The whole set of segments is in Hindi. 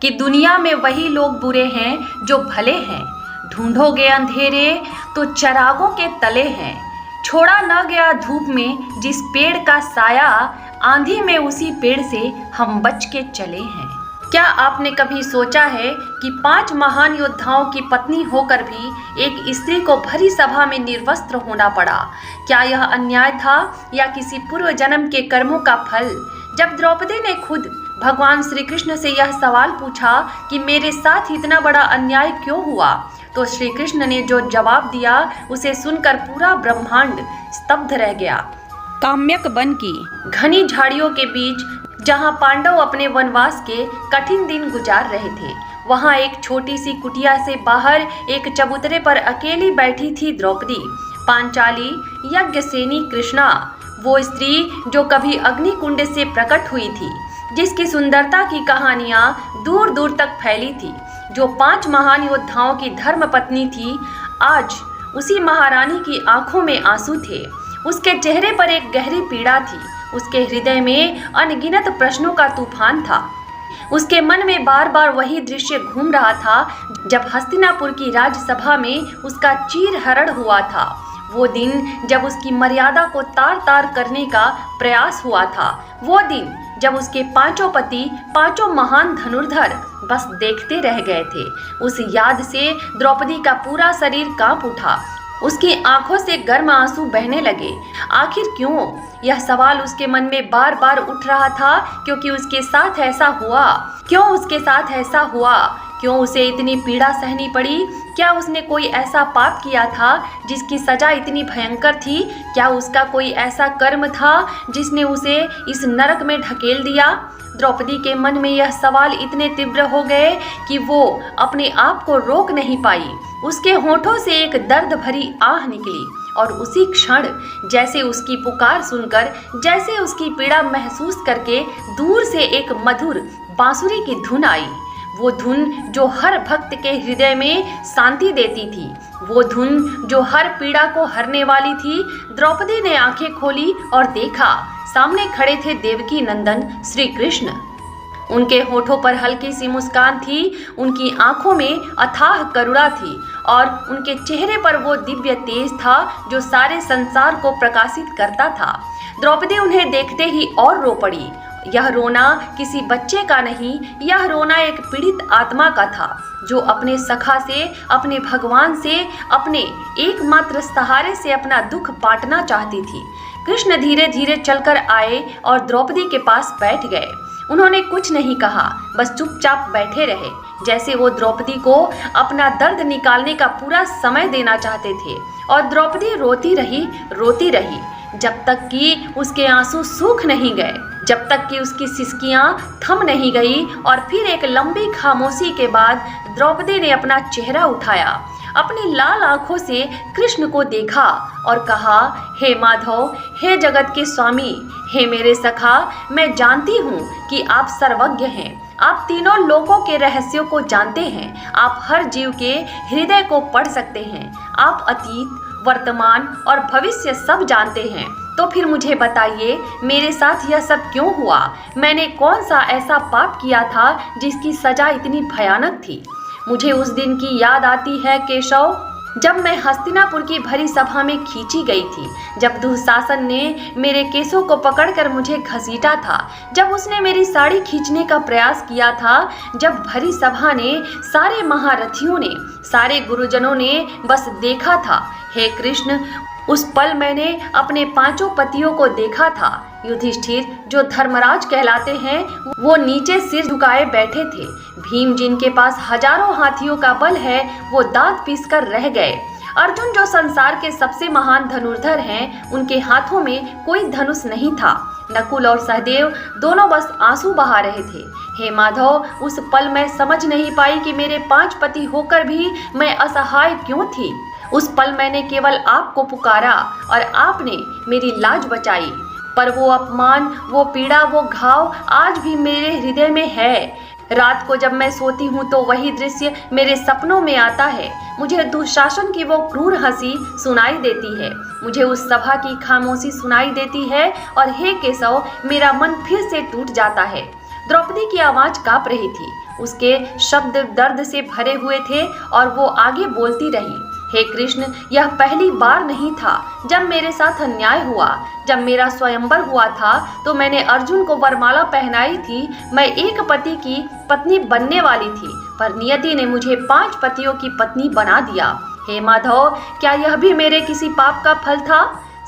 कि दुनिया में वही लोग बुरे हैं जो भले हैं। ढूंढोगे अंधेरे तो चरागों के तले हैं। छोड़ा न गया धूप में जिस पेड़ का साया, आंधी में उसी पेड़ से हम बच के चले हैं। क्या आपने कभी सोचा है कि 5 महान योद्धाओं की पत्नी होकर भी एक स्त्री को भरी सभा में निर्वस्त्र होना पड़ा? क्या यह अन्याय था या किसी पूर्व जन्म के कर्मों का फल? जब द्रौपदी ने खुद भगवान श्री कृष्ण से यह सवाल पूछा कि मेरे साथ इतना बड़ा अन्याय क्यों हुआ, तो श्री कृष्ण ने जो जवाब दिया उसे सुनकर पूरा ब्रह्मांड स्तब्ध रह गया। काम्यक वन की घनी झाड़ियों के बीच जहां पांडव अपने वनवास के कठिन दिन गुजार रहे थे, वहां एक छोटी सी कुटिया से बाहर एक चबूतरे पर अकेली बैठी थी द्रौपदी, पांचाली यज्ञसेनी कृष्णा, वो स्त्री जो कभी अग्निकुंड से प्रकट हुई थी, जिसकी सुंदरता की कहानियां दूर दूर तक फैली थी, जो 5 महान योद्धाओं की धर्म पत्नी थी। आज उसी महारानी की आंखों में आंसू थे, उसके चेहरे पर एक गहरी पीड़ा थी, उसके हृदय में अनगिनत प्रश्नों का तूफान था। उसके मन में बार बार वही दृश्य घूम रहा था जब हस्तिनापुर की राजसभा में उसका चीरहरण हुआ था, वो दिन जब उसकी मर्यादा को तार तार करने का प्रयास हुआ था, वो दिन जब उसके 5 पति 5 महान धनुर्धर बस देखते रह गए थे। उस याद से द्रौपदी का पूरा शरीर कांप उठा, उसकी आंखों से गर्म आंसू बहने लगे। आखिर क्यों? यह सवाल उसके मन में बार बार उठ रहा था, क्योंकि उसके साथ ऐसा हुआ। क्यों उसके साथ ऐसा हुआ? क्यों उसे इतनी पीड़ा सहनी पड़ी? क्या उसने कोई ऐसा पाप किया था जिसकी सजा इतनी भयंकर थी? क्या उसका कोई ऐसा कर्म था जिसने उसे इस नरक में ढकेल दिया? द्रौपदी के मन में यह सवाल इतने तीव्र हो गए कि वो अपने आप को रोक नहीं पाई। उसके होठों से एक दर्द भरी आह निकली और उसी क्षण जैसे उसकी पुकार सुनकर, जैसे उसकी पीड़ा महसूस करके दूर से एक मधुर बांसुरी की धुन आई। वो धुन जो हर भक्त के हृदय में शांति देती थी, वो धुन जो हर पीड़ा को हरने वाली थी। द्रौपदी ने आंखें खोली और देखा, सामने खड़े थे देवकी नंदन श्री कृष्ण। उनके होठों पर हल्की सी मुस्कान थी, उनकी आंखों में अथाह करुणा थी और उनके चेहरे पर वो दिव्य तेज था जो सारे संसार को प्रकाशित करता था। द्रौपदी उन्हें देखते ही और रो पड़ी। यह रोना किसी बच्चे का नहीं, यह रोना एक पीड़ित आत्मा का था जो अपने सखा से, अपने भगवान से, अपने एकमात्र सहारे से अपना दुख बांटना चाहती थी। कृष्ण धीरे धीरे चलकर आए और द्रौपदी के पास बैठ गए। उन्होंने कुछ नहीं कहा, बस चुपचाप बैठे रहे, जैसे वो द्रौपदी को अपना दर्द निकालने का पूरा समय देना चाहते थे। और द्रौपदी रोती रही जब तक कि उसके आंसू सूख नहीं गए, जब तक कि उसकी सिसकियां थम नहीं गई। और फिर एक लंबी खामोशी के बाद द्रौपदी ने अपना चेहरा उठाया, अपनी लाल आंखों से कृष्ण को देखा और कहा, हे माधव, हे जगत के स्वामी, हे मेरे सखा, मैं जानती हूँ कि आप सर्वज्ञ हैं, आप तीनों लोकों के रहस्यों को जानते हैं, आप हर जीव के हृदय को पढ़ सकते हैं, आप अतीत, वर्तमान और भविष्य सब जानते हैं। तो फिर मुझे बताइए, मेरे साथ यह सब क्यों हुआ? मैंने कौन सा ऐसा पाप किया था जिसकी सजा इतनी भयानक थी? मुझे उस दिन की याद आती है केशव, जब मैं हस्तिनापुर की भरी सभा में खींची गई थी, जब दुशासन ने मेरे केसों को पकड़कर मुझे घसीटा था, जब उसने मेरी साड़ी खींचने का प्रयास किया था, जब भरी सभा ने, सारे महारथियों ने, सारे गुरुजनों ने बस देखा था। हे कृष्ण, उस पल मैंने अपने 5 पतियों को देखा था। युधिष्ठिर जो धर्मराज कहलाते हैं, वो नीचे सिर झुकाए बैठे थे। भीम जिनके पास हजारों हाथियों का बल है, वो दांत पीसकर रह गए। अर्जुन जो संसार के सबसे महान धनुर्धर हैं, उनके हाथों में कोई धनुष नहीं था। नकुल और सहदेव दोनों बस आंसू बहा रहे थे। हे माधव, उस पल मैं समझ नहीं पाई कि मेरे 5 पति होकर भी मैं असहाय क्यों थी। उस पल मैंने केवल आपको पुकारा और आपने मेरी लाज बचाई। पर वो अपमान, वो पीड़ा, वो घाव आज भी मेरे हृदय में है। रात को जब मैं सोती हूँ तो वही दृश्य मेरे सपनों में आता है। मुझे दुशासन की वो क्रूर हंसी सुनाई देती है, मुझे उस सभा की खामोशी सुनाई देती है और हे केशव, मेरा मन फिर से टूट जाता है। द्रौपदी की आवाज कांप रही थी, उसके शब्द दर्द से भरे हुए थे और वो आगे बोलती रही, हे कृष्ण, यह पहली बार नहीं था जब मेरे साथ अन्याय हुआ। जब मेरा स्वयंवर हुआ था तो मैंने अर्जुन को वरमाला पहनाई थी। मैं एक पति की पत्नी बनने वाली थी, पर नियति ने मुझे 5 पतियों की पत्नी बना दिया। हे माधव, क्या यह भी मेरे किसी पाप का फल था?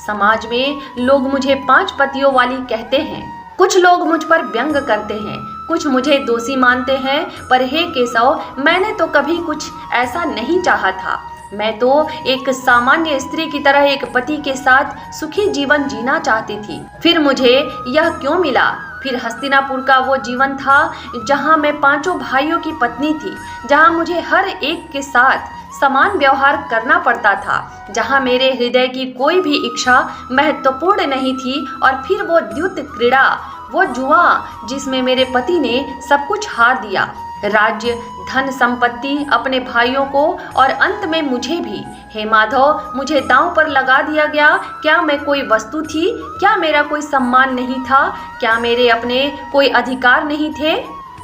समाज में लोग मुझे 5 पतियों वाली कहते हैं। कुछ लोग मुझ पर व्यंग करते हैं, कुछ मुझे दोषी मानते हैं, पर हे केशव, मैंने तो कभी कुछ ऐसा नहीं चाहा था। मैं तो एक सामान्य स्त्री की तरह एक पति के साथ सुखी जीवन जीना चाहती थी। फिर मुझे यह क्यों मिला? फिर हस्तिनापुर का वो जीवन था जहाँ मैं 5 भाइयों की पत्नी थी, जहाँ मुझे हर एक के साथ समान व्यवहार करना पड़ता था, जहाँ मेरे हृदय की कोई भी इच्छा महत्वपूर्ण नहीं थी। और फिर वो द्यूत क्रीड़ा, वो जुआ जिसमें मेरे पति ने सब कुछ हार दिया, राज्य, धन संपत्ति, अपने भाइयों को और अंत में मुझे भी। हे माधव, मुझे दांव पर लगा दिया गया। क्या मैं कोई वस्तु थी? क्या मेरा कोई सम्मान नहीं था? क्या मेरे अपने कोई अधिकार नहीं थे?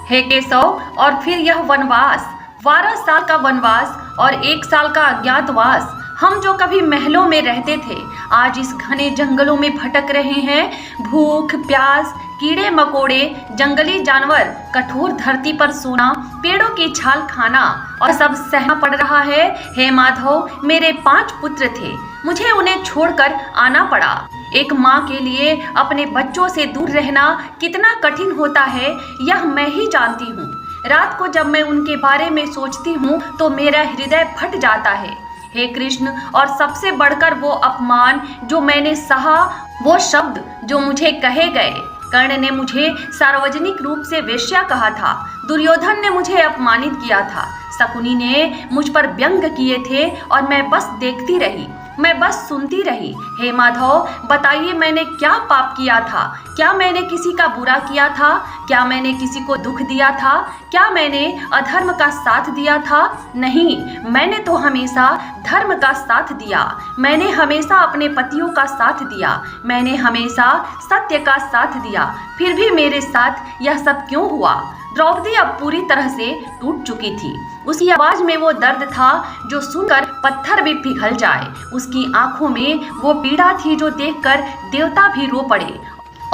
हे केशव, और फिर यह वनवास, 12 साल का वनवास और 1 साल का अज्ञातवास। हम जो कभी महलों में रहते थे, आज इस घने जंगलों में भटक रहे हैं। भूख, प्यास, कीड़े मकोड़े, जंगली जानवर, कठोर धरती पर सोना, पेड़ों की छाल खाना, और सब सहना पड़ रहा है। हे माधव, मेरे 5 पुत्र थे, मुझे उन्हें छोड़कर आना पड़ा। एक माँ के लिए अपने बच्चों से दूर रहना कितना कठिन होता है, यह मैं ही जानती हूँ। रात को जब मैं उनके बारे में सोचती हूँ तो मेरा हृदय फट जाता है। हे कृष्ण, और सबसे बढ़कर वो अपमान जो मैंने सहा, वो शब्द जो मुझे कहे गए। कर्ण ने मुझे सार्वजनिक रूप से वेश्या कहा था, दुर्योधन ने मुझे अपमानित किया था, शकुनी ने मुझ पर व्यंग किए थे, और मैं बस देखती रही, मैं बस सुनती रही। हे माधव, बताइए मैंने क्या पाप किया था? क्या मैंने किसी का बुरा किया था? क्या मैंने किसी को दुख दिया था? क्या मैंने अधर्म का साथ दिया था? नहीं, मैंने तो हमेशा धर्म का साथ दिया। मैंने हमेशा अपने पतियों का साथ दिया। मैंने हमेशा सत्य का साथ दिया। फिर भी मेरे साथ यह सब क्यों हुआ? द्रौपदी अब पूरी तरह से टूट चुकी थी। उसकी आवाज में वो दर्द था जो सुनकर पत्थर भी पिघल जाए। उसकी आंखों में वो पीड़ा थी जो देखकर देवता भी रो पड़े।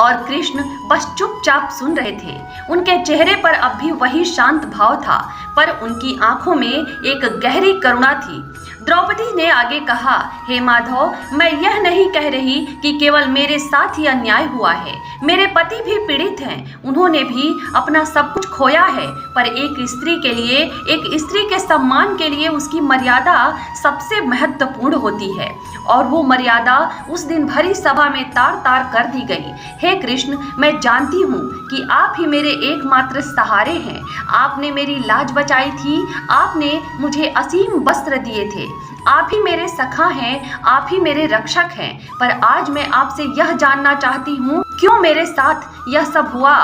और कृष्ण बस चुपचाप सुन रहे थे। उनके चेहरे पर अब भी वही शांत भाव था, पर उनकी आंखों में एक गहरी करुणा थी। द्रौपदी ने आगे कहा, हे माधव, मैं यह नहीं कह रही कि केवल मेरे साथ ही अन्याय हुआ है। मेरे पति भी पीड़ित हैं, उन्होंने भी अपना सब कुछ खोया है। पर एक स्त्री के लिए, एक स्त्री के सम्मान के लिए उसकी मर्यादा सबसे महत्वपूर्ण होती है, और वो मर्यादा उस दिन भरी सभा में तार तार कर दी गई। हे कृष्ण, मैं जानती हूँ कि आप ही मेरे एकमात्र सहारे हैं। आपने मेरी लाज बचाई थी, आपने मुझे असीम वस्त्र दिए थे। आप ही मेरे सखा हैं, आप ही मेरे रक्षक हैं। पर आज मैं आपसे यह जानना चाहती हूँ, क्यों मेरे साथ यह सब हुआ?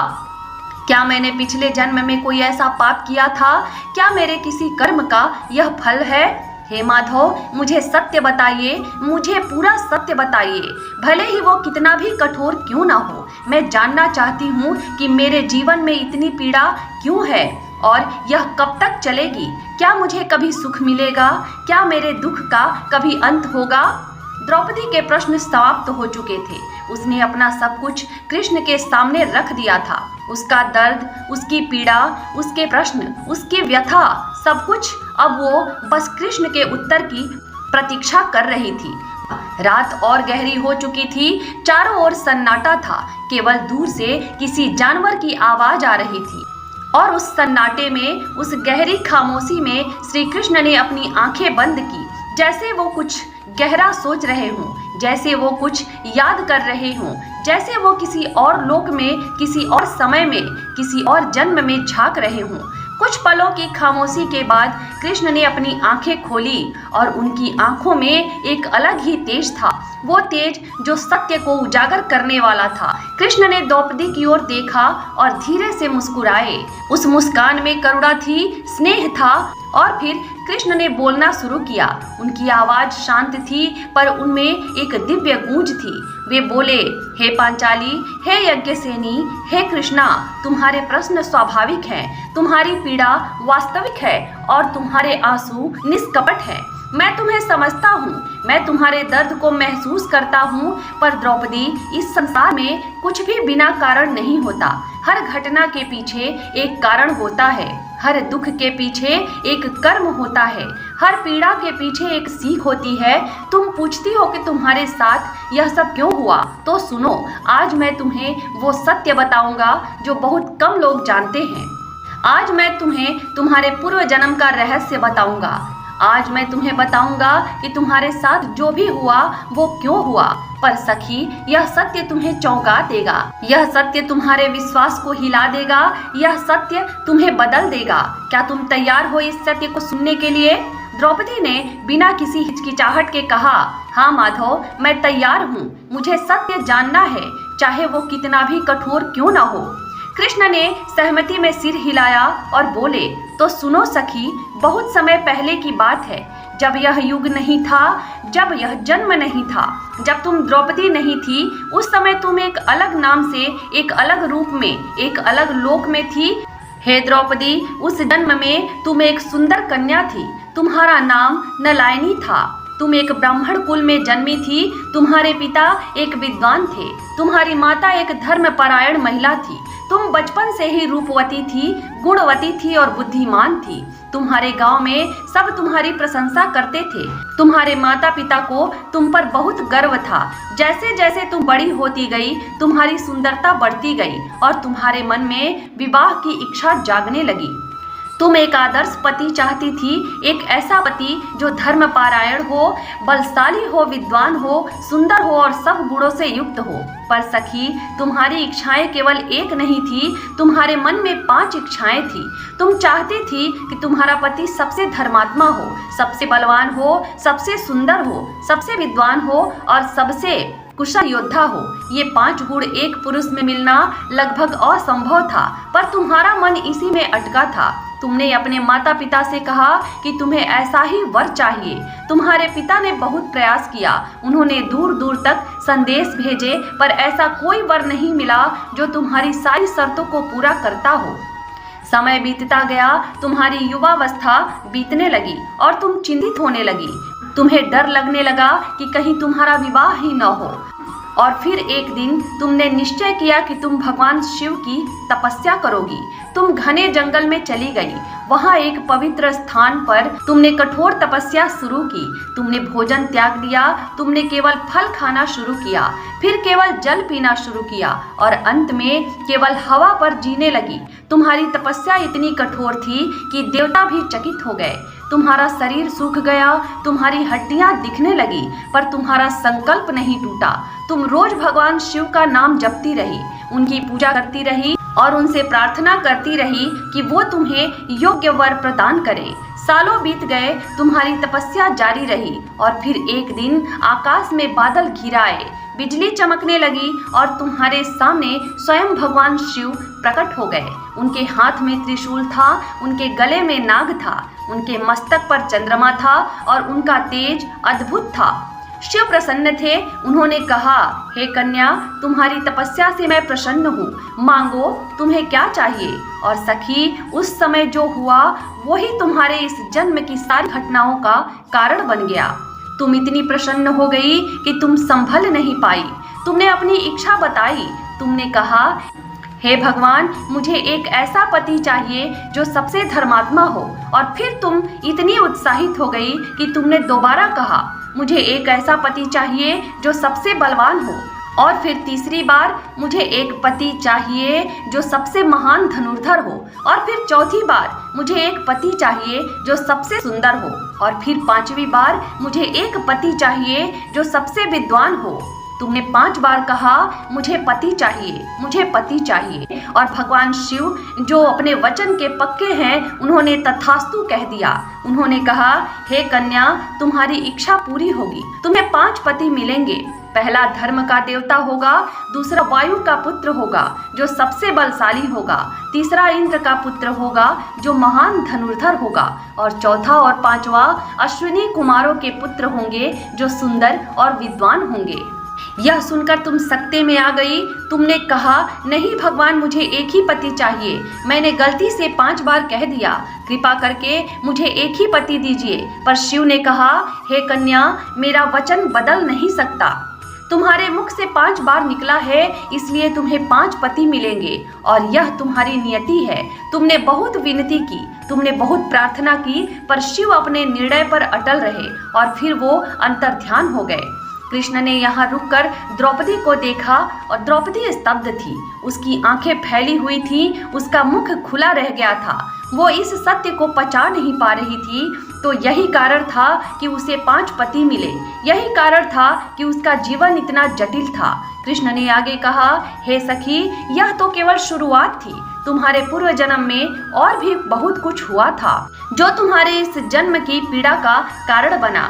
क्या मैंने पिछले जन्म में कोई ऐसा पाप किया था? क्या मेरे किसी कर्म का यह फल है? हे माधव, मुझे सत्य बताइए, मुझे पूरा सत्य बताइए, भले ही वो कितना भी कठोर क्यों ना हो। मैं जानना चाहती हूँ कि मेरे जीवन में इतनी पीड़ा क्यों है, और यह कब तक चलेगी? क्या मुझे कभी सुख मिलेगा? क्या मेरे दुख का कभी अंत होगा? द्रौपदी के प्रश्न समाप्त हो चुके थे। उसने अपना सब कुछ कृष्ण के सामने रख दिया था। उसका दर्द, उसकी पीड़ा, उसके प्रश्न, उसकी व्यथा, सब कुछ अब वो बस कृष्ण के उत्तर की प्रतीक्षा कर रही थी। रात और गहरी हो चुकी थी। चारों ओर सन्नाटा था। केवल दूर से किसी जानवर की आवाज आ रही थी, और उस सन्नाटे में, उस गहरी खामोशी में श्री कृष्ण ने अपनी आंखें बंद की, जैसे वो कुछ गहरा सोच रहे हों, जैसे वो कुछ याद कर रहे हों, जैसे वो किसी और लोक में, किसी और समय में, किसी और जन्म में झांक रहे हों। कुछ पलों की खामोशी के बाद कृष्ण ने अपनी आंखें खोली, और उनकी आंखों में एक अलग ही तेज था, वो तेज जो सत्य को उजागर करने वाला था। कृष्ण ने द्रौपदी की ओर देखा और धीरे से मुस्कुराए। उस मुस्कान में करुणा थी, स्नेह था, और फिर कृष्ण ने बोलना शुरू किया। उनकी आवाज शांत थी, पर उनमें एक दिव्य गूंज थी। वे बोले, हे पांचाली, हे यज्ञसेनी, हे कृष्णा, तुम्हारे प्रश्न स्वाभाविक हैं, तुम्हारी पीड़ा वास्तविक है और तुम्हारे आंसू निष्कपट हैं। मैं तुम्हें समझता हूँ, मैं तुम्हारे दर्द को महसूस करता हूँ, पर द्रौपदी, इस संसार में कुछ भी बिना कारण नहीं होता। हर घटना के पीछे एक कारण होता है, हर दुख के पीछे एक कर्म होता है, हर पीड़ा के पीछे एक सीख होती है। तुम पूछती हो कि तुम्हारे साथ यह सब क्यों हुआ, तो सुनो, आज मैं तुम्हें वो सत्य बताऊंगा जो बहुत कम लोग जानते हैं। आज मैं तुम्हें तुम्हारे पूर्व जन्म का रहस्य बताऊंगा। आज मैं तुम्हें बताऊंगा कि तुम्हारे साथ जो भी हुआ वो क्यों हुआ। पर सखी, यह सत्य तुम्हें चौंका देगा, यह सत्य तुम्हारे विश्वास को हिला देगा, यह सत्य तुम्हें बदल देगा। क्या तुम तैयार हो इस सत्य को सुनने के लिए? द्रौपदी ने बिना किसी हिचकिचाहट के कहा, हाँ माधव, मैं तैयार हूँ। मुझे सत्य जानना है, चाहे वो कितना भी कठोर क्यों न हो। कृष्ण ने सहमति में सिर हिलाया और बोले, तो सुनो सखी, बहुत समय पहले की बात है, जब यह युग नहीं था, जब यह जन्म नहीं था, जब तुम द्रौपदी नहीं थी, उस समय तुम एक अलग नाम से, एक अलग रूप में, एक अलग लोक में थी। हे द्रौपदी, उस जन्म में तुम एक सुंदर कन्या थी। तुम्हारा नाम नलायनी था। तुम एक ब्राह्मण कुल में जन्मी थी। तुम्हारे पिता एक विद्वान थे। तुम्हारी माता एक धर्मपरायण महिला थी। तुम बचपन से ही रूपवती थी, गुणवती थी और बुद्धिमान थी। तुम्हारे गांव में सब तुम्हारी प्रशंसा करते थे। तुम्हारे माता पिता को तुम पर बहुत गर्व था। जैसे जैसे तुम बड़ी होती गई, तुम्हारी सुंदरता बढ़ती गई और तुम्हारे मन में विवाह की इच्छा जागने लगी। तुम एक आदर्श पति चाहती थी, एक ऐसा पति जो धर्मपरायण हो, बलशाली हो, विद्वान हो, सुंदर हो और सब गुणों से युक्त हो। पर सखी, तुम्हारी इच्छाएं केवल एक नहीं थी, तुम्हारे मन में 5 इच्छाएं थी। तुम चाहती थी कि तुम्हारा पति सबसे धर्मात्मा हो, सबसे बलवान हो, सबसे सुंदर हो, सबसे विद्वान हो और सबसे कुशल योद्धा हो। ये 5 गुण एक पुरुष में मिलना लगभग असंभव था, पर तुम्हारा मन इसी में अटका था। तुमने अपने माता पिता से कहा कि तुम्हें ऐसा ही वर चाहिए। तुम्हारे पिता ने बहुत प्रयास किया, उन्होंने दूर दूर तक संदेश भेजे, पर ऐसा कोई वर नहीं मिला जो तुम्हारी सारी शर्तों को पूरा करता हो। समय बीतता गया, तुम्हारी युवावस्था बीतने लगी और तुम चिंतित होने लगी। तुम्हें डर लगने लगा कि कहीं तुम्हारा विवाह ही न हो। और फिर एक दिन तुमने निश्चय किया कि तुम भगवान शिव की तपस्या करोगी। तुम घने जंगल में चली गई। वहाँ एक पवित्र स्थान पर तुमने कठोर तपस्या शुरू की। तुमने भोजन त्याग दिया, तुमने केवल फल खाना शुरू किया, फिर केवल जल पीना शुरू किया और अंत में केवल हवा पर जीने लगी। तुम्हारी तपस्या इतनी कठोर थी कि देवता भी चकित हो गए। तुम्हारा शरीर सूख गया, तुम्हारी हड्डियां दिखने लगी, पर तुम्हारा संकल्प नहीं टूटा। तुम रोज भगवान शिव का नाम जपती रही, उनकी पूजा करती रही और उनसे प्रार्थना करती रही कि वो तुम्हें योग्य वर प्रदान करे। सालों बीत गए, तुम्हारी तपस्या जारी रही और फिर एक दिन आकाश में बादल घिराए, बिजली चमकने लगी और तुम्हारे सामने स्वयं भगवान शिव प्रकट हो गए। उनके हाथ में त्रिशूल था, उनके गले में नाग था, उनके मस्तक पर चंद्रमा था और उनका तेज अद्भुत था। शिव प्रसन्न थे। उन्होंने कहा, हे कन्या, तुम्हारी तपस्या से मैं प्रसन्न हूँ, मांगो, तुम्हें क्या चाहिए। और सखी, उस समय जो हुआ वही तुम्हारे इस जन्म की सारी घटनाओं का कारण बन गया। तुम इतनी प्रसन्न हो गई कि तुम संभल नहीं पाई। तुमने अपनी इच्छा बताई। तुमने कहा, हे भगवान, मुझे एक ऐसा पति चाहिए जो सबसे धर्मात्मा हो। और फिर तुम इतनी उत्साहित हो गई कि तुमने दोबारा कहा, मुझे एक ऐसा पति चाहिए जो सबसे बलवान हो। और फिर तीसरी बार, मुझे एक पति चाहिए जो सबसे महान धनुर्धर हो। और फिर चौथी बार, मुझे एक पति चाहिए जो सबसे सुंदर हो। और फिर 5वीं बार, मुझे एक पति चाहिए जो सबसे विद्वान हो। तुमने 5 बार कहा, मुझे पति चाहिए, मुझे पति चाहिए। और भगवान शिव, जो अपने वचन के पक्के हैं, उन्होंने तथास्तु कह दिया। उन्होंने कहा, हे कन्या, तुम्हारी इच्छा पूरी होगी। तुम्हें 5 पति मिलेंगे। पहला धर्म का देवता होगा, दूसरा वायु का पुत्र होगा जो सबसे बलशाली होगा, तीसरा इंद्र का पुत्र होगा जो महान धनुर्धर होगा, और चौथा और 5वां अश्विनी कुमारों के पुत्र होंगे जो सुंदर और विद्वान होंगे। यह सुनकर तुम सकते में आ गई। तुमने कहा, नहीं भगवान, मुझे एक ही पति चाहिए। मैंने गलती से 5 बार कह दिया, कृपा करके मुझे एक ही पति दीजिए। पर शिव ने कहा, हे कन्या, मेरा वचन बदल नहीं सकता। तुम्हारे मुख से 5 बार निकला है, इसलिए तुम्हें 5 पति मिलेंगे और यह तुम्हारी नियति है। तुमने बहुत विनती की, तुमने बहुत प्रार्थना की, पर शिव अपने निर्णय पर अटल रहे और फिर वो अंतर्ध्यान हो गए। कृष्ण ने यहाँ रुककर द्रौपदी को देखा और द्रौपदी स्तब्ध थी। उसकी आंखें फैली हुई थी, उसका मुख खुला रह गया था। वो इस सत्य को पचा नहीं पा रही थी। तो यही कारण था कि उसे 5 पति मिले, यही कारण था कि उसका जीवन इतना जटिल था। कृष्ण ने आगे कहा, हे सखी, यह तो केवल शुरुआत थी। तुम्हारे पूर्व जन्म में और भी बहुत कुछ हुआ था जो तुम्हारे इस जन्म की पीड़ा का कारण बना।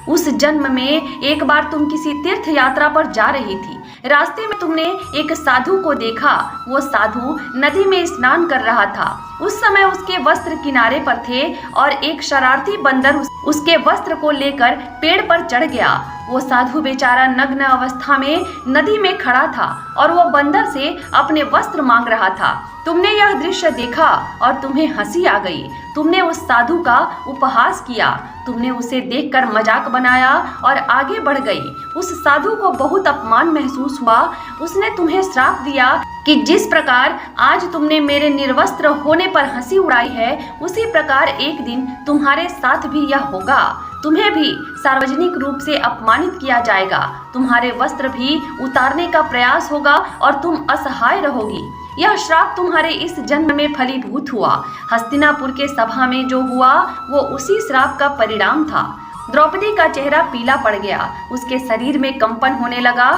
उस जन्म में एक बार तुम किसी तीर्थ यात्रा पर जा रही थी। रास्ते में तुमने एक साधु को देखा। वो साधु नदी में स्नान कर रहा था। उस समय उसके वस्त्र किनारे पर थे और एक शरारती बंदर उसके वस्त्र को लेकर पेड़ पर चढ़ गया। वो साधु बेचारा नग्न अवस्था में नदी में खड़ा था और वो बंदर से अपने वस्त्र मांग रहा था। तुमने यह दृश्य देखा और तुम्हें हंसी आ गई। तुमने उस साधु का उपहास किया, तुमने उसे देखकर मजाक बनाया और आगे बढ़ गई। उस साधु को बहुत अपमान महसूस हुआ। उसने तुम्हें श्राप दिया कि जिस प्रकार आज तुमने मेरे निर्वस्त्र होने पर हंसी उड़ाई है, उसी प्रकार एक दिन तुम्हारे साथ भी यह होगा। तुम्हें भी सार्वजनिक रूप से अपमानित किया जाएगा, तुम्हारे वस्त्र भी उतारने का प्रयास होगा और तुम असहाय रहोगी। यह श्राप तुम्हारे इस जन्म में फलीभूत हुआ। हस्तिनापुर के सभा में जो हुआ वो उसी श्राप का परिणाम था। द्रौपदी का चेहरा पीला पड़ गया, उसके शरीर में कंपन होने लगा।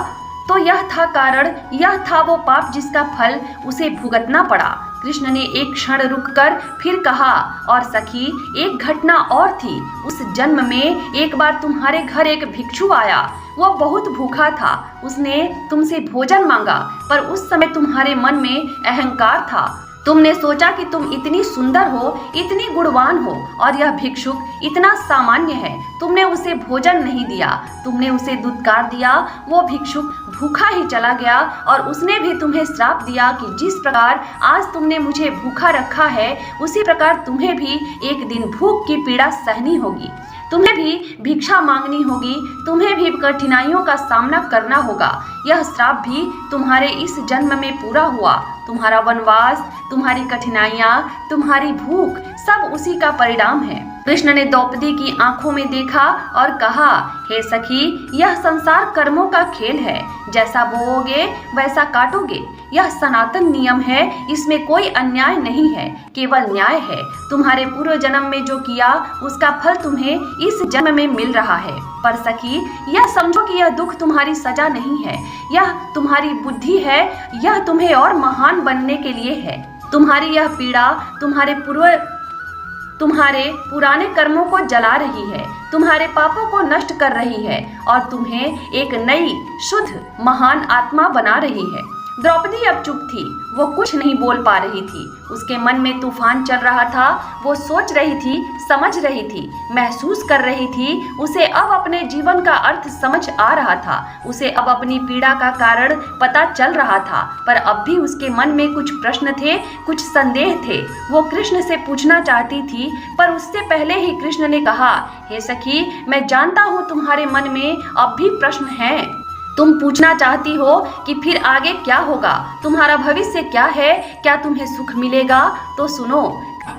तो यह था कारण, यह था वो पाप जिसका फल उसे भुगतना पड़ा। कृष्ण ने एक क्षण रुककर फिर कहा, और सखी, एक घटना और थी। उस जन्म में एक बार तुम्हारे घर एक भिक्षु आया। वह बहुत भूखा था। उसने तुमसे भोजन मांगा, पर उस समय तुम्हारे मन में अहंकार था। तुमने सोचा कि तुम इतनी सुंदर हो, इतनी गुणवान हो और यह भिक्षुक इतना सामान्य है। तुमने उसे भोजन नहीं दिया, तुमने उसे दुत्कार दिया। वो भिक्षुक भूखा ही चला गया और उसने भी तुम्हें श्राप दिया कि जिस प्रकार आज तुमने मुझे भूखा रखा है, उसी प्रकार तुम्हें भी एक दिन भूख की पीड़ा सहनी होगी। तुम्हें भी भिक्षा मांगनी होगी, तुम्हें भी कठिनाइयों का सामना करना होगा। यह श्राप भी तुम्हारे इस जन्म में पूरा हुआ। तुम्हारा वनवास, तुम्हारी कठिनाइयाँ, तुम्हारी भूख, सब उसी का परिणाम है। कृष्ण ने द्रौपदी की आंखों में देखा और कहा, हे सखी, यह संसार कर्मों का खेल है। जैसा बोओगे वैसा काटोगे। यह सनातन नियम है, इसमें कोई अन्याय नहीं है, केवल न्याय है। तुम्हारे पूर्व जन्म में जो किया उसका फल तुम्हें इस जन्म में मिल रहा है। पर सखी, यह समझो कि यह दुख तुम्हारी सजा नहीं है, यह तुम्हारी बुद्धि है। यह तुम्हें और महान बनने के लिए है। तुम्हारी यह पीड़ा तुम्हारे पुराने कर्मों को जला रही है, तुम्हारे पापों को नष्ट कर रही है और तुम्हें एक नई शुद्ध महान आत्मा बना रही है। द्रौपदी अब चुप थी, वो कुछ नहीं बोल पा रही थी। उसके मन में तूफान चल रहा था। वो सोच रही थी, समझ रही थी, महसूस कर रही थी। उसे अब अपने जीवन का अर्थ समझ आ रहा था। उसे अब अपनी पीड़ा का कारण पता चल रहा था। पर अब भी उसके मन में कुछ प्रश्न थे, कुछ संदेह थे। वो कृष्ण से पूछना चाहती थी, पर उससे पहले ही कृष्ण ने कहा, हे सखी, मैं जानता हूँ तुम्हारे मन में अब भी प्रश्न हैं। तुम पूछना चाहती हो कि फिर आगे क्या होगा, तुम्हारा भविष्य क्या है, क्या तुम्हें सुख मिलेगा? तो सुनो,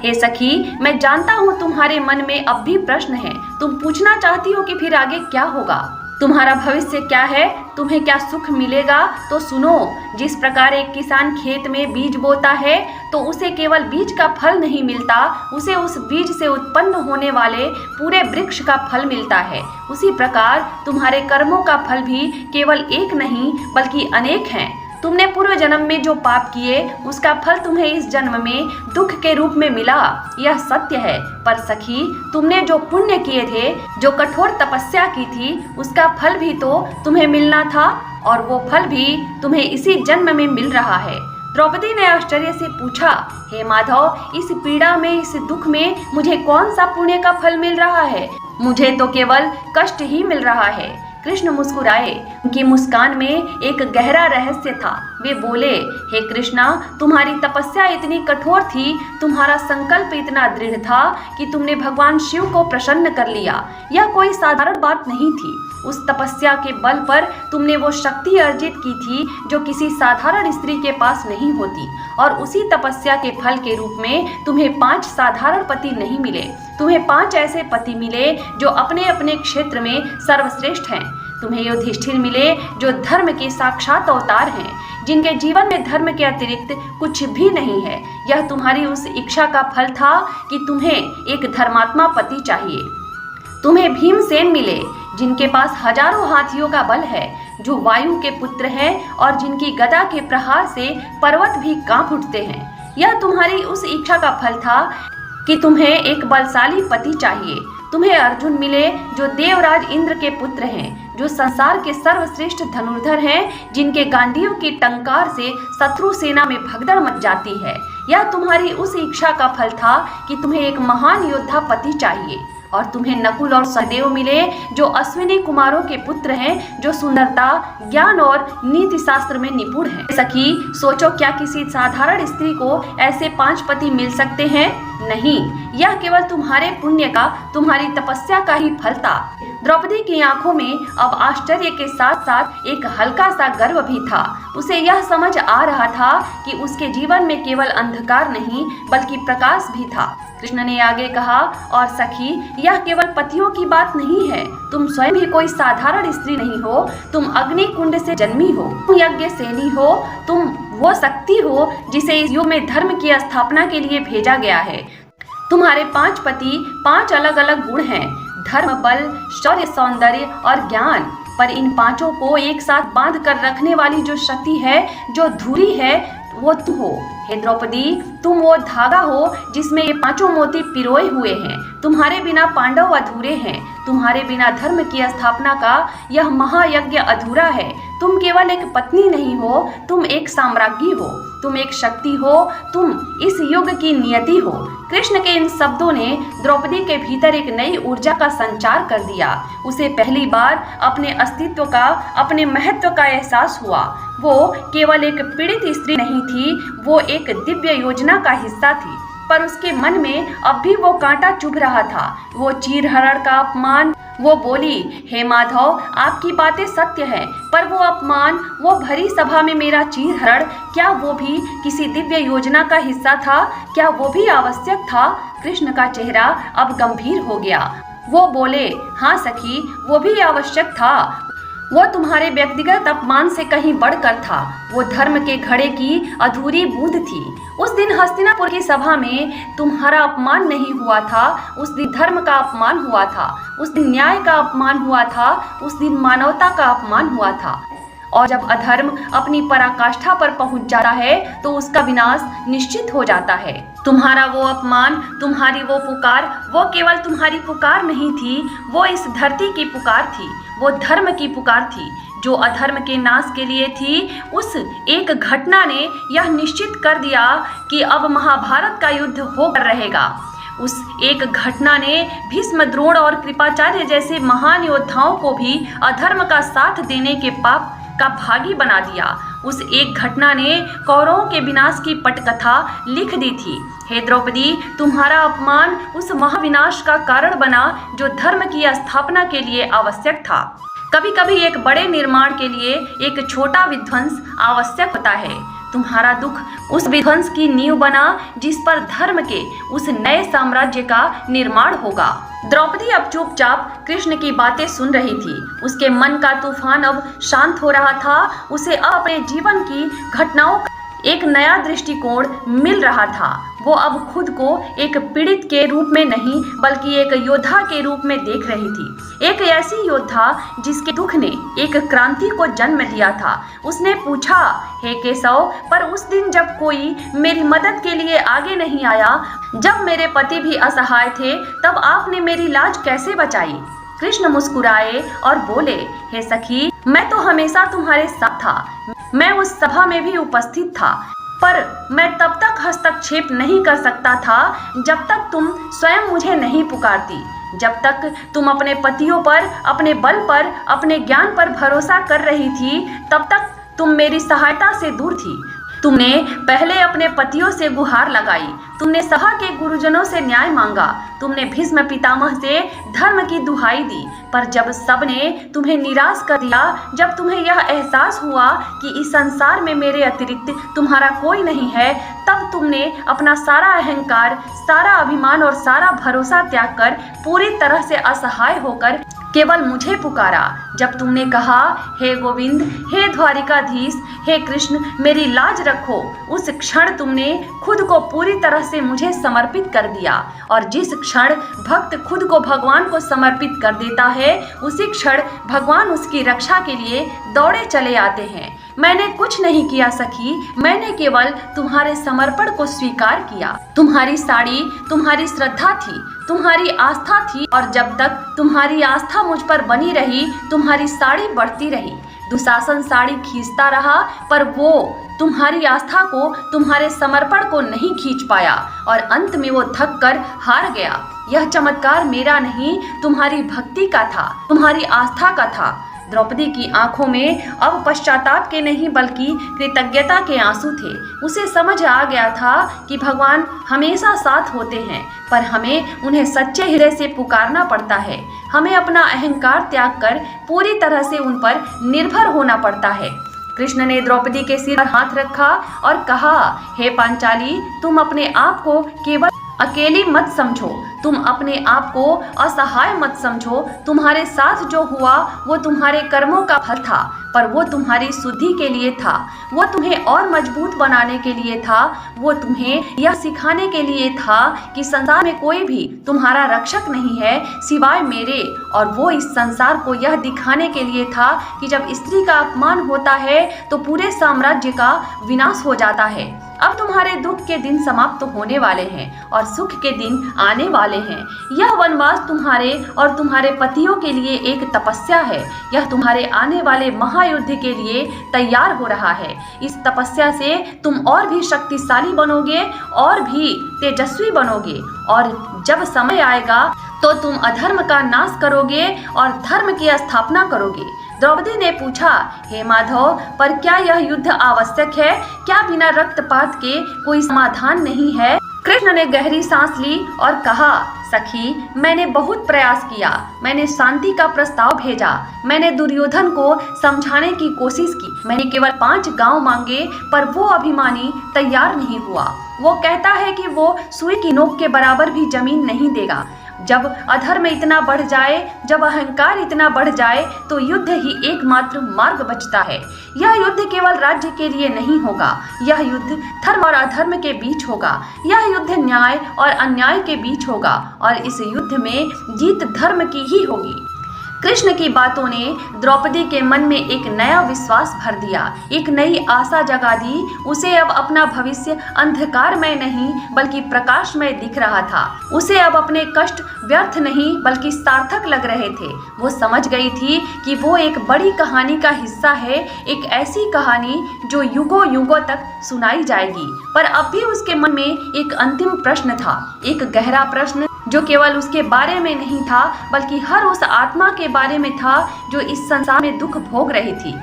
हे सखी, मैं जानता हूँ तुम्हारे मन में अब भी प्रश्न है। तुम पूछना चाहती हो कि फिर आगे क्या होगा, तुम्हारा भविष्य क्या है, तुम्हें क्या सुख मिलेगा? तो सुनो, जिस प्रकार एक किसान खेत में बीज बोता है तो उसे केवल बीज का फल नहीं मिलता, उसे उस बीज से उत्पन्न होने वाले पूरे वृक्ष का फल मिलता है। उसी प्रकार तुम्हारे कर्मों का फल भी केवल एक नहीं बल्कि अनेक हैं। तुमने पूर्व जन्म में जो पाप किए उसका फल तुम्हें इस जन्म में दुख के रूप में मिला, यह सत्य है। पर सखी, तुमने जो पुण्य किए थे, जो कठोर तपस्या की थी, उसका फल भी तो तुम्हें मिलना था और वो फल भी तुम्हें इसी जन्म में मिल रहा है। द्रौपदी ने आश्चर्य से पूछा, हे माधव, इस पीड़ा में, इस दुख में मुझे कौन सा पुण्य का फल मिल रहा है? मुझे तो केवल कष्ट ही मिल रहा है। कृष्ण मुस्कुराए। उनकी मुस्कान में एक गहरा रहस्य था। वे बोले, हे कृष्णा, तुम्हारी तपस्या इतनी कठोर थी, तुम्हारा संकल्प इतना दृढ़ था कि तुमने भगवान शिव को प्रसन्न कर लिया। यह कोई साधारण बात नहीं थी। उस तपस्या के बल पर तुमने वो शक्ति अर्जित की थी जो किसी साधारण स्त्री के पास नहीं होती, और उसी तपस्या के फल के रूप में तुम्हें 5 साधारण पति नहीं मिले। तुम्हें 5 ऐसे पति मिले जो अपने अपने क्षेत्र में सर्वश्रेष्ठ हैं। तुम्हें युधिष्ठिर मिले जो धर्म के साक्षात अवतार हैं, जिनके जीवन में धर्म के अतिरिक्त कुछ भी नहीं है। यह तुम्हारी उस इच्छा का फल था कि तुम्हें एक धर्मात्मा पति चाहिए। तुम्हें भीमसेन मिले, जिनके पास हजारों हाथियों का बल है, जो वायु के पुत्र हैं और जिनकी गदा के प्रहार से पर्वत भी कांप उठते हैं। यह तुम्हारी उस इच्छा का फल था कि तुम्हें एक बलशाली पति चाहिए। तुम्हें अर्जुन मिले, जो देवराज इंद्र के पुत्र हैं, जो संसार के सर्वश्रेष्ठ धनुर्धर हैं, जिनके गांडीव की टंकार से शत्रु सेना में भगदड़ मच जाती है। यह तुम्हारी उस इच्छा का फल था कि तुम्हें एक महान योद्धा पति चाहिए। और तुम्हें नकुल और सहदेव मिले, जो अश्विनी कुमारों के पुत्र हैं, जो सुंदरता, ज्ञान और नीति शास्त्र में निपुण हैं। सखी, सोचो, क्या किसी साधारण स्त्री को ऐसे 5 पति मिल सकते हैं? नहीं, यह केवल तुम्हारे पुण्य का, तुम्हारी तपस्या का ही फल था। द्रौपदी की आंखों में अब आश्चर्य के साथ साथ एक हल्का सा गर्व भी था। उसे यह समझ आ रहा था कि उसके जीवन में केवल अंधकार नहीं बल्कि प्रकाश भी था। कृष्ण ने आगे कहा, और सखी, यह केवल पतियों की बात नहीं है। तुम स्वयं भी कोई साधारण स्त्री नहीं हो। तुम अग्नि कुंड से जन्मी हो, तुम यज्ञ सेनी हो, तुम वो शक्ति हो जिसे इस युग में धर्म की स्थापना के लिए भेजा गया है। तुम्हारे 5 पति 5 अलग अलग गुण हैं, धर्म, बल, शौर्य, सौंदर्य और ज्ञान। पर इन 5 को एक साथ बांध कर रखने वाली जो शक्ति है, जो धुरी है, वो तुम हो। हे द्रौपदी, तुम वो धागा हो जिसमें ये 5 मोती पिरोए हुए हैं। तुम्हारे बिना पांडव अधूरे हैं। तुम्हारे बिना धर्म की स्थापना का यह महायज्ञ अधूरा है। तुम केवल एक पत्नी नहीं हो, तुम एक साम्राज्ञी हो, तुम एक शक्ति हो, तुम इस युग की नियति हो। कृष्ण के इन शब्दों ने द्रौपदी के भीतर एक नई ऊर्जा का संचार कर दिया। उसे पहली बार अपने अस्तित्व का, अपने महत्व का एहसास हुआ। वो केवल एक पीड़ित स्त्री नहीं थी, वो एक दिव्य योजना का हिस्सा थी। पर उसके मन में अब भी वो कांटा चुभ रहा था, वो चीरहरण का अपमान। वो बोली, हे माधव, आपकी बातें सत्य हैं, पर वो अपमान, वो भरी सभा में मेरा चीरहरण, क्या वो भी किसी दिव्य योजना का हिस्सा था? क्या वो भी आवश्यक था? कृष्ण का चेहरा अब गंभीर हो गया। वो बोले, हाँ सखी, वो भी आवश्यक था। वो तुम्हारे व्यक्तिगत अपमान से कहीं बढ़कर था। वो धर्म के घड़े की अधूरी बूंद थी। उस दिन हस्तिनापुर की सभा में तुम्हारा अपमान नहीं हुआ था, उस दिन धर्म का अपमान हुआ था, उस दिन न्याय का अपमान हुआ था, उस दिन मानवता का अपमान हुआ था। और जब अधर्म अपनी पराकाष्ठा पर पहुंच जाता है तो उसका विनाश निश्चित हो जाता है। तुम्हारा वो अपमान, तुम्हारी वो पुकार, वो केवल तुम्हारी पुकार नहीं थी, वो इस धरती की पुकार थी, वो धर्म की पुकार थी जो अधर्म के नाश के लिए थी। उस एक घटना ने यह निश्चित कर दिया कि अब महाभारत का युद्ध होकर रहेगा। उस एक घटना ने भीष्म, द्रोण और कृपाचार्य जैसे महान योद्धाओं को भी अधर्म का साथ देने के पाप का भागी बना दिया। उस एक घटना ने कौरवों के विनाश की पटकथा लिख दी थी। हे द्रौपदी, तुम्हारा अपमान उस महाविनाश का कारण बना जो धर्म की स्थापना के लिए आवश्यक था। कभी कभी एक बड़े निर्माण के लिए एक छोटा विध्वंस आवश्यक होता है। तुम्हारा दुख उस विध्वंस की नींव बना जिस पर धर्म के उस नए साम्राज्य का निर्माण होगा। द्रौपदी अब चुपचाप कृष्ण की बातें सुन रही थी। उसके मन का तूफान अब शांत हो रहा था। उसे अब अपने जीवन की घटनाओं का एक नया दृष्टिकोण मिल रहा था। वो अब खुद को एक पीड़ित के रूप में नहीं बल्कि एक योद्धा के रूप में देख रही थी। एक ऐसी योद्धा जिसके दुख ने एक क्रांति को जन्म दिया था। उसने पूछा, हे केशव, पर उस दिन जब कोई मेरी मदद के लिए आगे नहीं आया, जब मेरे पति भी असहाय थे, तब आपने मेरी लाज कैसे बचाई? कृष्ण मुस्कुराए और बोले, हे सखी, मैं तो हमेशा तुम्हारे साथ था। मैं उस सभा में भी उपस्थित था, पर मैं तब तक हस्तक्षेप नहीं कर सकता था जब तक तुम स्वयं मुझे नहीं पुकारती। जब तक तुम अपने पतियों पर, अपने बल पर, अपने ज्ञान पर भरोसा कर रही थी, तब तक तुम मेरी सहायता से दूर थी। तुमने पहले अपने पतियों से गुहार लगाई, तुमने सभा के गुरुजनों से न्याय मांगा, तुमने भीष्म पितामह से धर्म की दुहाई दी। पर जब सबने तुम्हें निराश कर दिया, जब तुम्हें यह एहसास हुआ कि इस संसार में मेरे अतिरिक्त तुम्हारा कोई नहीं है, तब तुमने अपना सारा अहंकार, सारा अभिमान और सारा भरोसा त्याग कर पूरी तरह से असहाय होकर केवल मुझे पुकारा। जब तुमने कहा, हे गोविंद, हे द्वारिकाधीश, हे कृष्ण, मेरी लाज रखो, उस क्षण तुमने खुद को पूरी तरह से मुझे समर्पित कर दिया। और जिस क्षण भक्त खुद को भगवान को समर्पित कर देता है, उसी क्षण भगवान उसकी रक्षा के लिए दौड़े चले आते हैं। मैंने कुछ नहीं किया सखी, मैंने केवल तुम्हारे समर्पण को स्वीकार किया। तुम्हारी साड़ी तुम्हारी श्रद्धा थी, तुम्हारी आस्था थी, और जब तक तुम्हारी आस्था मुझ पर बनी रही, तुम्हारी साड़ी बढ़ती रही। दुशासन साड़ी खींचता रहा, पर वो तुम्हारी आस्था को, तुम्हारे समर्पण को नहीं खींच पाया, और अंत में वो थक कर हार गया। यह चमत्कार मेरा नहीं, तुम्हारी भक्ति का था, तुम्हारी आस्था का था। द्रौपदी की आंखों में अब पश्चाताप के नहीं बल्कि कृतज्ञता के आंसू थे। उसे समझ आ गया था कि भगवान हमेशा साथ होते हैं, पर हमें उन्हें सच्चे हृदय से पुकारना पड़ता है। हमें अपना अहंकार त्याग कर पूरी तरह से उन पर निर्भर होना पड़ता है। कृष्ण ने द्रौपदी के सिर पर हाथ रखा और कहा, हे पांचाली, तुम अपने आप को केवल अकेली मत समझो, तुम अपने आप को असहाय मत समझो। तुम्हारे साथ जो हुआ वो तुम्हारे कर्मों का फल था, पर वो तुम्हारी शुद्धि के लिए था, वो तुम्हें और मजबूत बनाने के लिए था, वो तुम्हें यह सिखाने के लिए था कि संसार में कोई भी तुम्हारा रक्षक नहीं है सिवाय मेरे, और वो इस संसार को यह दिखाने के लिए था कि जब स्त्री का अपमान होता है तो पूरे साम्राज्य का विनाश हो जाता है। अब तुम्हारे दुख के दिन समाप्त होने वाले हैं और सुख के दिन आने वाले हैं। यह वनवास तुम्हारे और तुम्हारे पतियों के लिए एक तपस्या है। यह तुम्हारे आने वाले महायुद्ध के लिए तैयार हो रहा है। इस तपस्या से तुम और भी शक्तिशाली बनोगे और भी तेजस्वी बनोगे, और जब समय आएगा तो तुम अधर्म का नाश करोगे और धर्म की स्थापना करोगे। द्रौपदी ने पूछा, हे माधव, पर क्या यह युद्ध आवश्यक है? क्या बिना रक्तपात के कोई समाधान नहीं है? कृष्ण ने गहरी सांस ली और कहा, सखी, मैंने बहुत प्रयास किया, मैंने शांति का प्रस्ताव भेजा, मैंने दुर्योधन को समझाने की कोशिश की, मैंने केवल 5 गांव मांगे, पर वो अभिमानी तैयार नहीं हुआ। वो कहता है कि वो सुई की नोक के बराबर भी जमीन नहीं देगा। जब अधर्म इतना बढ़ जाए, जब अहंकार इतना बढ़ जाए, तो युद्ध ही एकमात्र मार्ग बचता है। यह युद्ध केवल राज्य के लिए नहीं होगा, यह युद्ध धर्म और अधर्म के बीच होगा, यह युद्ध न्याय और अन्याय के बीच होगा, और इस युद्ध में जीत धर्म की ही होगी। कृष्ण की बातों ने द्रौपदी के मन में एक नया विश्वास भर दिया, एक नई आशा जगा दी। उसे अब अपना भविष्य अंधकार में नहीं बल्कि प्रकाश में दिख रहा था। उसे अब अपने कष्ट व्यर्थ नहीं बल्कि सार्थक लग रहे थे। वो समझ गई थी कि वो एक बड़ी कहानी का हिस्सा है, एक ऐसी कहानी जो युगों युगों तक सुनाई जाएगी। पर अब भी उसके मन में एक अंतिम प्रश्न था, एक गहरा प्रश्न जो केवल उसके बारे में नहीं था बल्कि हर उस आत्मा के बारे में था जो इस संसार में दुख भोग रही थी।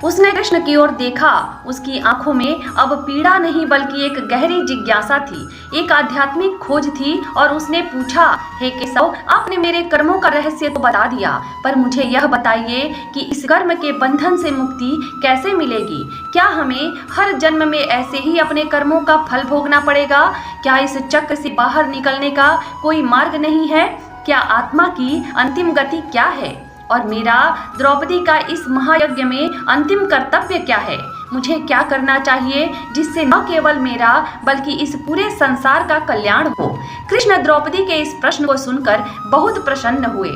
उसने कृष्ण की ओर देखा। उसकी आंखों में अब पीड़ा नहीं बल्कि एक गहरी जिज्ञासा थी, एक आध्यात्मिक खोज थी, और उसने पूछा, हे केशव, आपने मेरे कर्मों का रहस्य तो बता दिया, पर मुझे यह बताइए कि इस कर्म के बंधन से मुक्ति कैसे मिलेगी? क्या हमें हर जन्म में ऐसे ही अपने कर्मों का फल भोगना पड़ेगा? क्या इस चक्र से बाहर निकलने का कोई मार्ग नहीं है? क्या आत्मा की अंतिम गति क्या है? और मेरा द्रौपदी का इस महायज्ञ में अंतिम कर्तव्य क्या है? मुझे क्या करना चाहिए जिससे न केवल मेरा बल्कि इस पूरे संसार का कल्याण हो? कृष्ण द्रौपदी के इस प्रश्न को सुनकर बहुत प्रसन्न हुए।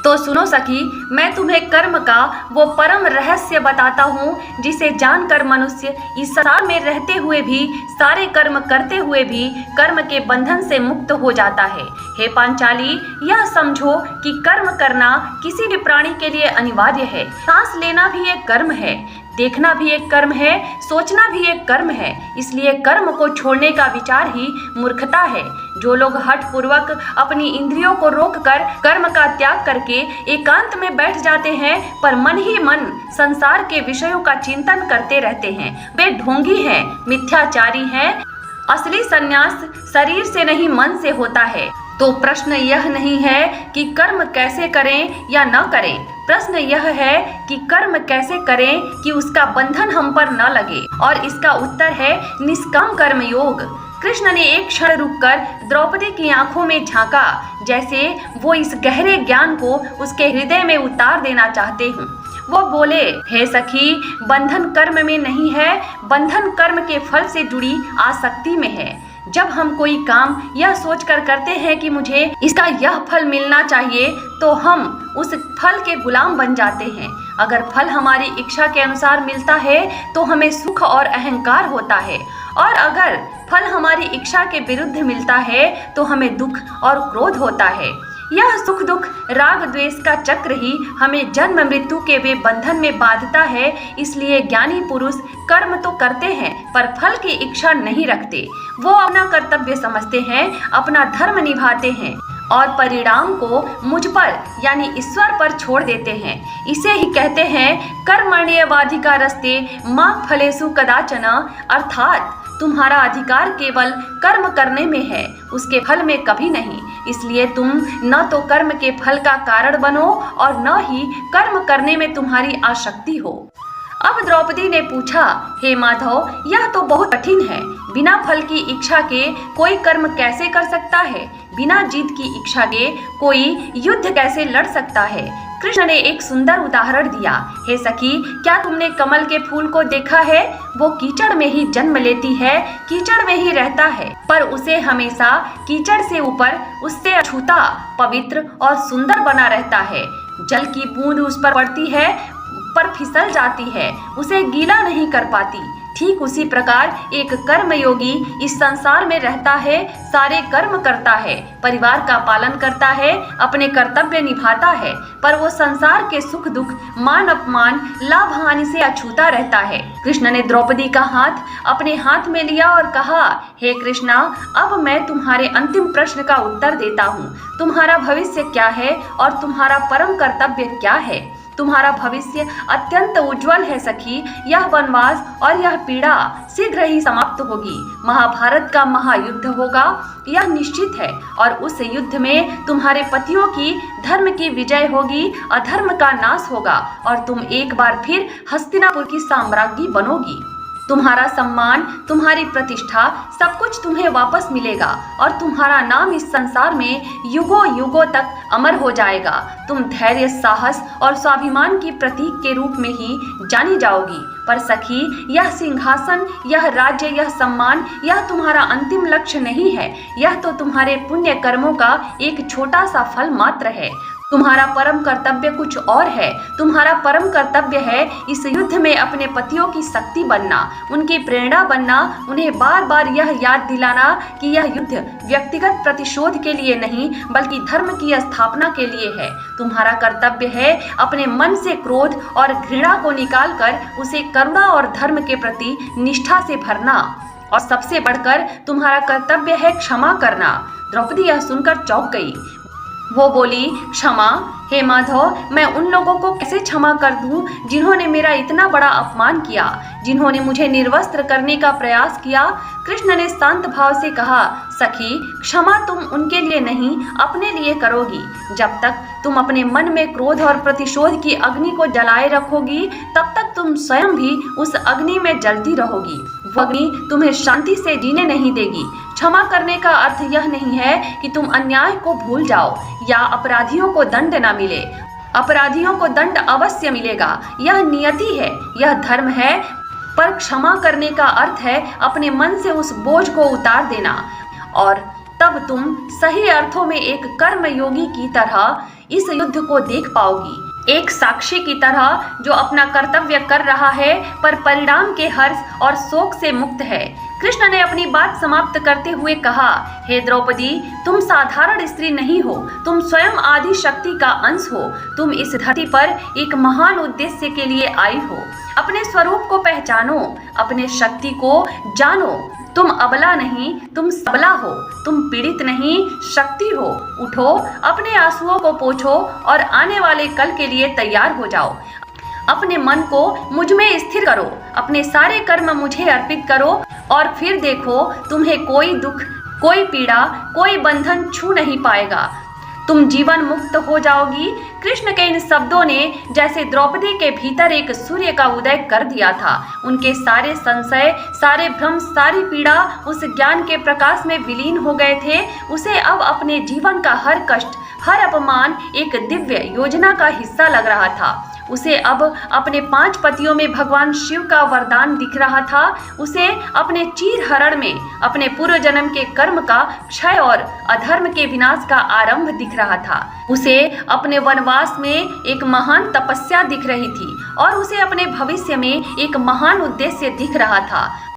तो सुनो सखी, मैं तुम्हें कर्म का वो परम रहस्य बताता हूँ जिसे जानकर मनुष्य इस संसार में रहते हुए भी, सारे कर्म करते हुए भी कर्म के बंधन से मुक्त हो जाता है। हे पांचाली, यह समझो कि कर्म करना किसी भी प्राणी के लिए अनिवार्य है। सांस लेना भी एक कर्म है, देखना भी एक कर्म है, सोचना भी एक कर्म है। इसलिए कर्म को छोड़ने का विचार ही मूर्खता है। जो लोग हठ पूर्वक अपनी इंद्रियों को रोककर कर्म का त्याग करके एकांत में बैठ जाते हैं, पर मन ही मन संसार के विषयों का चिंतन करते रहते हैं, वे ढोंगी हैं, मिथ्याचारी हैं। असली संन्यास शरीर से नहीं, मन से होता है। तो प्रश्न यह नहीं है कि कर्म कैसे करें या न करें, प्रश्न यह है कि कर्म कैसे करें कि उसका बंधन हम पर न लगे, और इसका उत्तर है निष्काम कर्म योग। कृष्ण ने एक क्षण रुककर द्रौपदी की आंखों में झांका, जैसे वो इस गहरे ज्ञान को उसके हृदय में उतार देना चाहते हों। वो बोले, हे सखी, बंधन कर्म में नहीं है, बंधन कर्म के फल से जुड़ी आसक्ति में है। जब हम कोई काम यह सोचकर करते हैं कि मुझे इसका यह फल मिलना चाहिए, तो हम उस फल के गुलाम बन जाते हैं। अगर फल हमारी इच्छा के अनुसार मिलता है तो हमें सुख और अहंकार होता है, और अगर फल हमारी इच्छा के विरुद्ध मिलता है तो हमें दुख और क्रोध होता है। यह सुख दुख राग द्वेष का चक्र ही हमें जन्म मृत्यु के वे बंधन में बांधता है। इसलिए ज्ञानी पुरुष कर्म तो करते हैं पर फल की इच्छा नहीं रखते। वो अपना कर्तव्य समझते हैं, अपना धर्म निभाते हैं और परिणाम को मुझ पर यानी ईश्वर पर छोड़ देते हैं। इसे ही कहते हैं कर्मण्येवाधिकारस्ते मा फलेषु कदाचन, अर्थात तुम्हारा अधिकार केवल कर्म करने में है, उसके फल में कभी नहीं। इसलिए तुम न तो कर्म के फल का कारण बनो और न ही कर्म करने में तुम्हारी आसक्ति हो। अब द्रौपदी ने पूछा, हे माधव, यह तो बहुत कठिन है। बिना फल की इच्छा के कोई कर्म कैसे कर सकता है? बिना जीत की इच्छा के कोई युद्ध कैसे लड़ सकता है? कृष्ण ने एक सुंदर उदाहरण दिया, हे सखी, क्या तुमने कमल के फूल को देखा है? वो कीचड़ में ही जन्म लेती है, कीचड़ में ही रहता है, पर उसे हमेशा कीचड़ से ऊपर उससे अछूता, पवित्र और सुंदर बना रहता है। जल की बूंद उस पर पड़ती है पर फिसल जाती है, उसे गीला नहीं कर पाती। ठीक उसी प्रकार एक कर्मयोगी इस संसार में रहता है, सारे कर्म करता है, परिवार का पालन करता है, अपने कर्तव्य निभाता है, पर वो संसार के सुख दुख, मान अपमान, लाभ हानि से अछूता रहता है। कृष्ण ने द्रौपदी का हाथ अपने हाथ में लिया और कहा, हे कृष्णा, अब मैं तुम्हारे अंतिम प्रश्न का उत्तर देता हूँ। तुम्हारा भविष्य क्या है और तुम्हारा परम कर्तव्य क्या है? तुम्हारा भविष्य अत्यंत उज्जवल है सखी। यह वनवास और यह पीड़ा शीघ्र ही समाप्त होगी। महाभारत का महायुद्ध होगा, यह निश्चित है, और उस युद्ध में तुम्हारे पतियों की धर्म की विजय होगी, अधर्म का नाश होगा, और तुम एक बार फिर हस्तिनापुर की साम्राज्ञी बनोगी। तुम्हारा सम्मान, तुम्हारी प्रतिष्ठा, सब कुछ तुम्हें वापस मिलेगा, और तुम्हारा नाम इस संसार में युगों युगों तक अमर हो जाएगा। तुम धैर्य, साहस और स्वाभिमान की प्रतीक के रूप में ही जानी जाओगी। पर सखी, यह सिंहासन, यह राज्य, यह सम्मान, यह तुम्हारा अंतिम लक्ष्य नहीं है। यह तो तुम्हारे पुण्य कर्मों का एक छोटा सा फल मात्र है। तुम्हारा परम कर्तव्य कुछ और है। तुम्हारा परम कर्तव्य है इस युद्ध में अपने पतियों की शक्ति बनना, उनकी प्रेरणा बनना, उन्हें बार बार यह याद दिलाना कि यह युद्ध व्यक्तिगत प्रतिशोध के लिए नहीं बल्कि धर्म की स्थापना के लिए है। तुम्हारा कर्तव्य है अपने मन से क्रोध और घृणा को निकालकर उसे करुणा और धर्म के प्रति निष्ठा से भरना, और सबसे बढ़कर तुम्हारा कर्तव्य है क्षमा करना। द्रौपदी यह सुनकर चौंक गई। वो बोली, क्षमा? हे माधव, मैं उन लोगों को कैसे क्षमा कर दूं जिन्होंने मेरा इतना बड़ा अपमान किया, जिन्होंने मुझे निर्वस्त्र करने का प्रयास किया? कृष्ण ने शांत भाव से कहा, सखी, क्षमा तुम उनके लिए नहीं, अपने लिए करोगी। जब तक तुम अपने मन में क्रोध और प्रतिशोध की अग्नि को जलाए रखोगी, तब तक तुम स्वयं भी उस अग्नि में जलती रहोगी। वो अग्नि तुम्हें शांति से जीने नहीं देगी। क्षमा करने का अर्थ यह नहीं है कि तुम अन्याय को भूल जाओ या अपराधियों को दंड न मिले। अपराधियों को दंड अवश्य मिलेगा, यह नियति है, यह धर्म है। पर क्षमा करने का अर्थ है अपने मन से उस बोझ को उतार देना, और तब तुम सही अर्थों में एक कर्मयोगी की तरह इस युद्ध को देख पाओगी, एक साक्षी की तरह जो अपना कर्तव्य कर रहा है पर परिणाम के हर्ष और शोक से मुक्त है। कृष्ण ने अपनी बात समाप्त करते हुए कहा, हे द्रौपदी, तुम साधारण स्त्री नहीं हो, तुम स्वयं आदि शक्ति का अंश हो। तुम इस धरती पर एक महान उद्देश्य के लिए आई हो। अपने स्वरूप को पहचानो, अपने शक्ति को जानो। तुम अबला नहीं, तुम सबला हो। तुम पीड़ित नहीं, शक्ति हो। उठो, अपने आंसुओं को पोंछो और आने वाले कल के लिए तैयार हो जाओ। अपने मन को मुझ में स्थिर करो, अपने सारे कर्म मुझे अर्पित करो और फिर देखो, तुम्हें कोई दुख, कोई पीड़ा, कोई बंधन छू नहीं पाएगा। तुम जीवन मुक्त हो जाओगी। कृष्ण के इन शब्दों ने जैसे द्रौपदी के भीतर एक सूर्य का उदय कर दिया था। उनके सारे संशय, सारे भ्रम, सारी पीड़ा उस ज्ञान के प्रकाश में विलीन हो गए थे। उसे अब अपने जीवन का हर कष्ट, हर अपमान एक दिव्य योजना का हिस्सा लग रहा था। उसे अब अपने 5 पतियों में भगवान शिव का वरदान दिख रहा था। उसे अपने चीरहरण में अपने पूर्व जन्म के कर्म का क्षय और अधर्म के विनाश का आरंभ दिख रहा था। उसे अपने वनवास में एक महान तपस्या दिख रही थी और उसे अपने भविष्य में एक महान उद्देश्य दिख रहा था।